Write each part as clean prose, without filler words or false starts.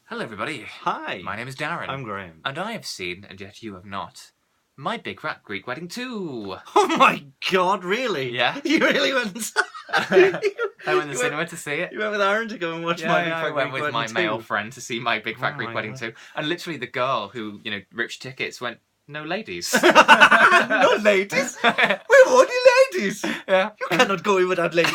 Hello everybody. Hi. My name is Darren. I'm Graham. And I have seen, and yet you have not, My Big Fat Greek Wedding 2. Oh my god, really? Yeah. You really went... I went to the cinema to see it. You went with Aaron to go and watch My Big Fat I went Greek with my Wedding male 2. friend to see My Big Fat Oh Greek my Wedding God. 2. And literally the girl who, ripped tickets went, no ladies. No ladies? Where are the ladies? Yeah. You cannot go in without ladies.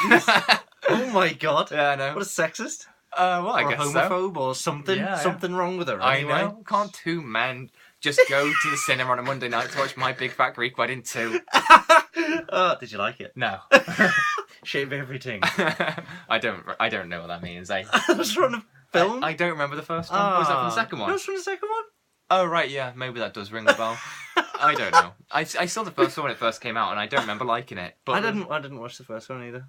Oh my god. Yeah, I know. What a sexist. Well, I Or a guess homophobe or something. Yeah, yeah. Something wrong with her I anyway. know. Can't two men just go to the cinema on a Monday night to watch My Big Fat Greek Wedding 2? Oh, did you like it? No. Shave everything. I don't know what that means. I was from the film. I don't remember the first one. Was that from the second one? That was from the second one? Oh, right, yeah. Maybe that does ring a bell. I don't know. I saw the first one when it first came out, and I don't remember liking it. But I didn't watch the first one either.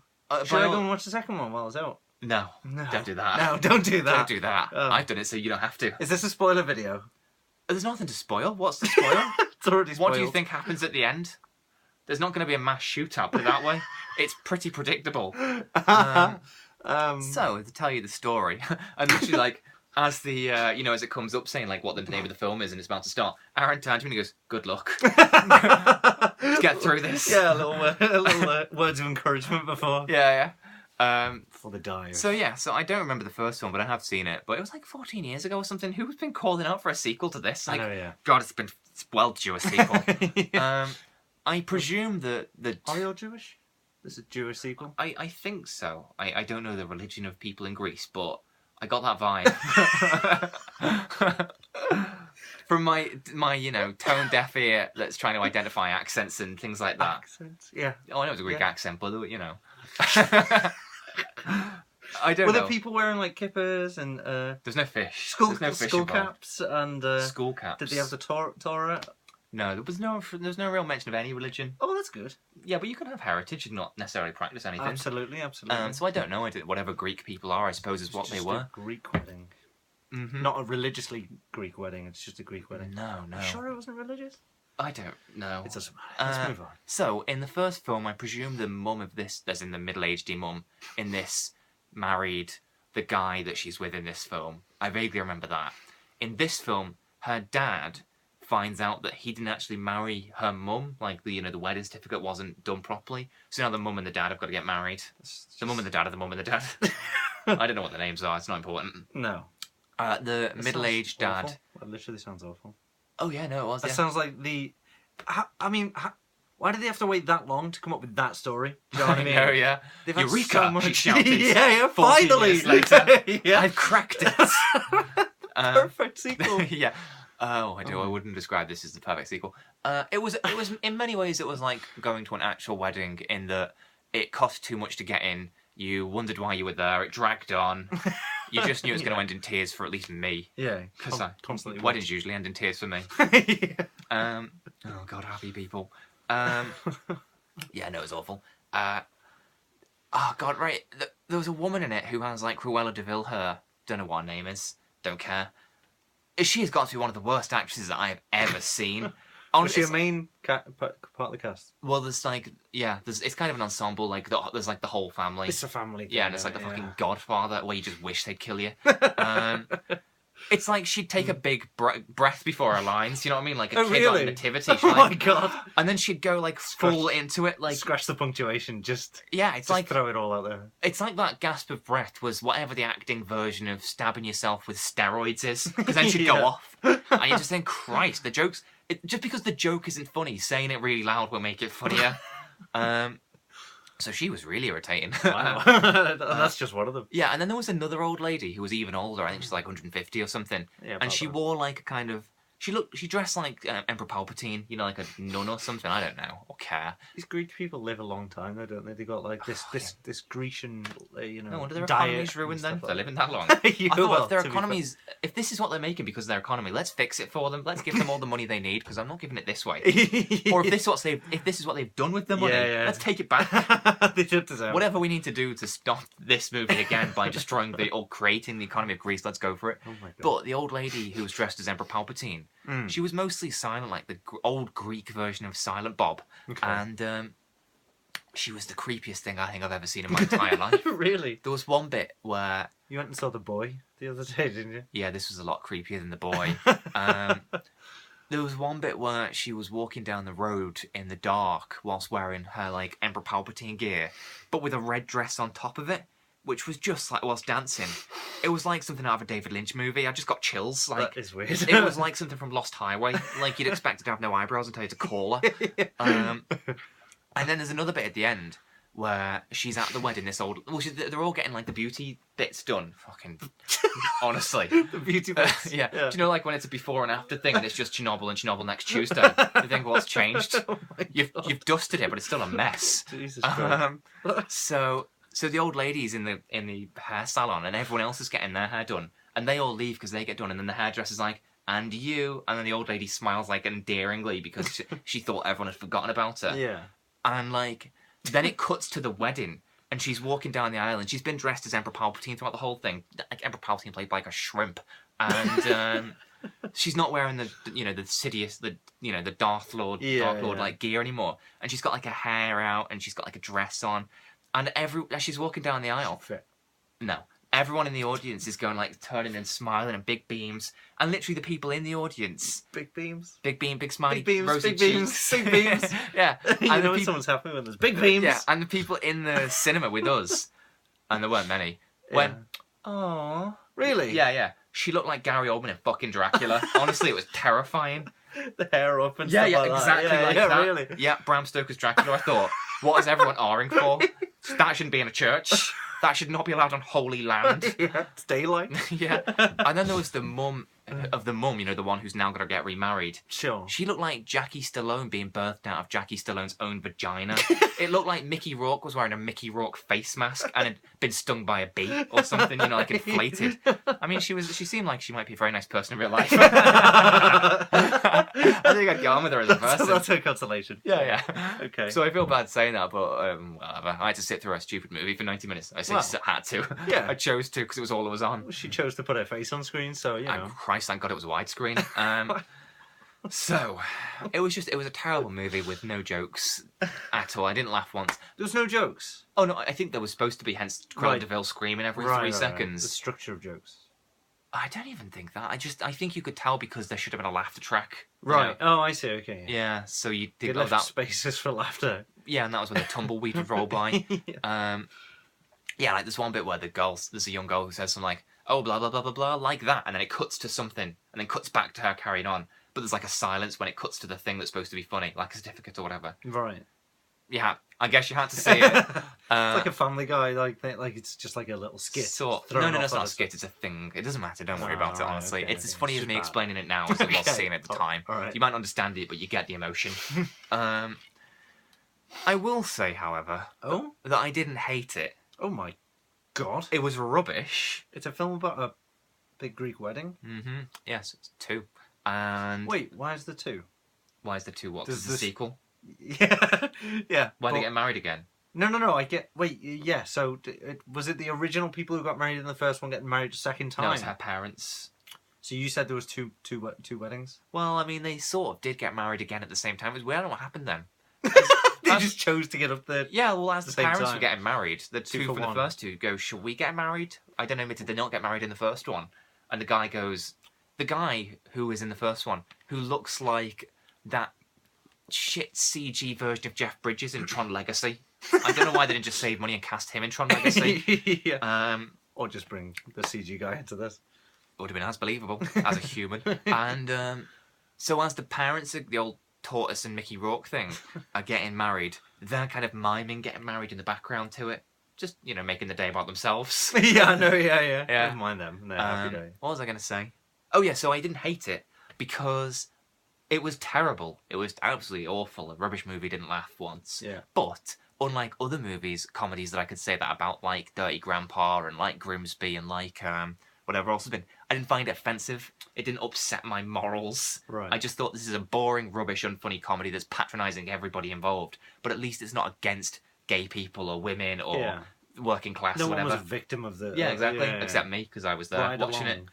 Should by I all- go and watch the second one while it's out? No. No. Don't do that. No, don't do that. Don't do that. Oh. I've done it, so you don't have to. Is this a spoiler video? There's nothing to spoil. What's the spoil? It's already spoiled. What do you think happens at the end? There's not going to be a mass shootout, put it that way. It's pretty predictable. So, to tell you the story, and literally, like, as the, as it comes up saying, like, what the name of the film is and it's about to start, Aaron turns to me and he goes, good luck. Let's get through this. Yeah, a little words of encouragement before Yeah. before they die. So I don't remember the first one, but I have seen it. But it was like 14 years ago or something. Who's been calling out for a sequel to this? Like, I know, yeah. God, it's well due a sequel. Yeah. I presume that Are you all Jewish? This is a Jewish sequel. I think so. I don't know the religion of people in Greece, but I got that vibe from my tone deaf ear that's trying to identify accents and things like that. Accents? Yeah. Oh, I know it's a Greek Yeah. accent, but I don't Were know. there people wearing like kippahs and There's no fish. skull There's no fish skull involved. caps and Skull caps. did they have the Torah? No, there was no real mention of any religion. Oh, that's good. Yeah, but you can have heritage and not necessarily practice anything. Absolutely. So I don't know. Whatever Greek people are, I suppose, is It's what they just were. A Greek wedding, Mm-hmm. not a religiously Greek wedding. It's just a Greek wedding. No. You sure it wasn't religious? I don't know. It doesn't matter. Let's move on. So, in the first film, I presume the mum of this, as in the middle-aged mum, in this married the guy that she's with in this film. I vaguely remember that. In this film, her dad finds out that he didn't actually marry her mum. Like, the wedding certificate wasn't done properly. So now the mum and the dad have got to get married. The mum and the dad are the mum and the dad. I don't know what the names are. It's not important. No. The That middle-aged sounds dad... awful. That literally sounds awful. Oh, yeah, no, it was, That yeah. sounds like the... why did they have to wait that long to come up with that story? Do you know what I mean? know, yeah. They've had Eureka, so much... she shouted. yeah, 14 finally! years later. Yeah. I've cracked it. Perfect sequel. Yeah. Oh, I wouldn't describe this as the perfect sequel. It was in many ways it was like going to an actual wedding in that it cost too much to get in. You wondered why you were there. It dragged on. You just knew it was going to end in tears for at least me. Yeah, Because constantly. weddings usually end in tears for me. Yeah. Oh God, happy people. Yeah, no, it's awful. Oh God, right. There was a woman in it who has like Cruella de Vil hair. Don't know what her name is. Don't care. She has got to be one of the worst actresses that I have ever seen. Was she a main part of the cast? Well, there's like, it's kind of an ensemble. Like, there's like the whole family. It's a family thing. Yeah, and it's like the fucking Godfather, where you just wish they'd kill you. It's like she'd take a big breath before her lines. You know what I mean? Like a kid on nativity. Oh my God! And then she'd go like full into it, like scratch the punctuation. Just it's like throw it all out there. It's like that gasp of breath was whatever the acting version of stabbing yourself with steroids is, because then she'd go off, and you just think, Christ, the jokes. Just because the joke isn't funny, saying it really loud will make it funnier. So she was really irritating. Wow. That's just one of them. Yeah, and then there was another old lady who was even older. I think she's like 150 or something. Yeah, and she wore like a kind of... She dressed like Emperor Palpatine, like a nun or something. I don't know, or care. These Greek people live a long time, though, don't they? They got like this Grecian, No wonder their diet economy's ruined then. and They're living that long. I I thought if their economies, if this is what they're making because of their economy, let's fix it for them. Let's give them all the money they need, because I'm not giving it this way. Or if this is what they've done with the money, let's take it back. They did deserve Whatever we need to do to stop this movie again by destroying or creating the economy of Greece, let's go for it. Oh my God. But the old lady who was dressed as Emperor Palpatine, she was mostly silent, like the old Greek version of Silent Bob. Okay. And She was the creepiest thing I think I've ever seen in my entire life. Really? There was one bit where... You went and saw The Boy the other day, didn't you? Yeah, this was a lot creepier than The Boy. There was one bit where she was walking down the road in the dark whilst wearing her, like, Emperor Palpatine gear, but with a red dress on top of it, which was just like, whilst dancing. It was like something out of a David Lynch movie. I just got chills. Like, That is weird. It was like something from Lost Highway. Like, you'd expect it to have no eyebrows and tell you to call her. And then there's another bit at the end where she's at the wedding, this old... Well, they're all getting, like, the beauty bits done. Fucking... Honestly. The beauty bits. Yeah. Do you know, like, when it's a before and after thing and it's just Chernobyl and Chernobyl next Tuesday? You think, what's changed? Oh my God. You've dusted it, but it's still a mess. Jesus Christ. So the old lady's in the hair salon and everyone else is getting their hair done. And they all leave because they get done. And then the hairdresser's like, and you. And then the old lady smiles, like, endearingly because she thought everyone had forgotten about her. Yeah. And, like, then it cuts to the wedding, and she's walking down the aisle, and she's been dressed as Emperor Palpatine throughout the whole thing. Like, Emperor Palpatine played by, like, a shrimp. And she's not wearing the Sidious, the Darth Lord, like, gear anymore. And she's got, like, her hair out, and she's got, like, a dress on. And as she's walking down the aisle... No. Everyone in the audience is going, like, turning and smiling and big beams. And literally the people in the audience... Big beams? Big beam, big smiley, Big beams, rosy big cheeks. beams, big beams. Yeah. You And know when someone's happy when there's big beams? Yeah, and the people in the cinema with us, and there weren't many, went, "Aww." Really? Yeah. She looked like Gary Oldman in fucking Dracula. Honestly, it was terrifying. The hair up and stuff like exactly that. like that. Really? Yeah, Bram Stoker's Dracula. I thought, what is everyone R-ing for? That shouldn't be in a church. That should not be allowed on holy land. Yeah, it's daylight. Yeah. And then there was the mum of the mum, the one who's now going to get remarried. Sure. She looked like Jackie Stallone being birthed out of Jackie Stallone's own vagina. It looked like Mickey Rourke was wearing a Mickey Rourke face mask and had been stung by a bee or something, like inflated. I mean, she seemed like she might be a very nice person in real life. I think I'd get on with her as a person. That's her consolation. Yeah. Okay. So I feel bad saying that, but whatever. I had to sit through a stupid movie for 90 minutes. I had to. Yeah. I chose to because it was all that was on. She chose to put her face on screen, so, And Christ, thank God it was widescreen. So, it was a terrible movie with no jokes at all. I didn't laugh once. There was no jokes? Oh, no, I think there was supposed to be, hence Cruella de Vil screaming every 3 seconds. The structure of jokes. I don't even think that. I think you could tell because there should have been a laughter track. Right. Oh, I see, okay. Yeah, so you They did left that. spaces for laughter. Yeah, and that was when the tumbleweed would roll by. Yeah, like there's one bit where there's a young girl who says something like, oh, blah, blah, blah, blah, blah, like that, and then it cuts to something, and then cuts back to her carrying on. But there's like a silence when it cuts to the thing that's supposed to be funny, like a certificate or whatever. Right. Yeah, I guess you had to see it. It's like a Family Guy, like it's just like a little skit. No, it's not a skit, it's a thing. It doesn't matter, don't worry about it, honestly. Okay, it's as funny as me bad. explaining it now as it was seeing it at the time. All right. You might not understand it, but you get the emotion. I will say, however, that I didn't hate it. Oh my God. It was rubbish. It's a film about a big Greek wedding? Mm-hmm. Yes, it's 2. And Wait, why is there 2? why is there 2 what? Does There's the sequel? Yeah. Yeah. Why are they getting married again? No, I get... Wait, yeah, so was it the original people who got married in the first one getting married a second time? No, it's her parents. So you said there was two weddings? Well, I mean, they sort of did get married again at the same time. It was weird. I don't know what happened then. They just chose to get up there. Yeah, well, as the same parents time. were getting married, the Two two for from the one. first two go, should we get married? I don't know, did they not get married in the first one? And the guy goes, the guy who is in the first one, who looks like that shit CG version of Jeff Bridges in Tron Legacy. I don't know why they didn't just save money and cast him in Tron Legacy. Yeah. Or just bring the CG guy into this. It would have been as believable as a human. And so as the parents, the old Tortoise and Mickey Rourke thing, are getting married, they're kind of miming getting married in the background to it. Just, making the day about themselves. Yeah, I know, yeah. Yeah. Never mind them. No, happy day. What was I going to say? Oh, yeah, so I didn't hate it because it was terrible. It was absolutely awful. A rubbish movie, didn't laugh once. Yeah. But unlike other comedies that I could say that about, like Dirty Grandpa and like Grimsby and like whatever else has been, I didn't find it offensive. It didn't upset my morals. Right. I just thought this is a boring, rubbish, unfunny comedy that's patronising everybody involved. But at least it's not against gay people or women or working class No or one whatever. was a victim of the... Yeah, exactly. Yeah. Except me, because I was there Ride watching along. it.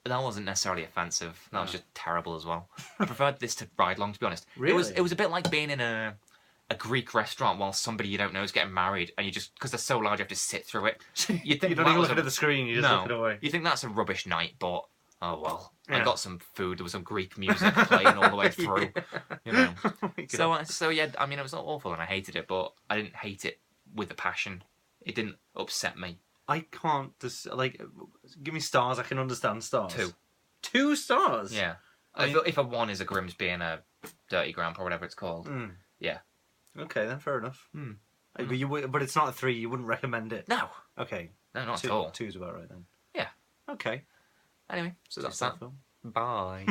That wasn't necessarily offensive. That was No. just terrible as well. I preferred this to Ride Along, to be honest. Really? It was a bit like being in a Greek restaurant while somebody you don't know is getting married, and you just, because they're so large, you have to sit through it. You'd think You don't that even was look at the screen. You just look away. You think that's a rubbish night, but oh well. I Yeah. got some food. There was some Greek music playing all the way through. You know. Oh my God. So yeah. I mean, it was not awful, and I hated it, but I didn't hate it with a passion. It didn't upset me. I can't like. Give me stars. I can understand stars. 2. 2 stars. Yeah. I mean- If a 1 is a Grimsby and a Dirty Grandpa, or whatever it's called. Mm. Yeah. Okay, then fair enough. Mm. But it's not a 3. You wouldn't recommend it. No. Okay. No, not 2, at all. 2's about right then. Yeah. Okay. Anyway, so that's Just that. film. Bye.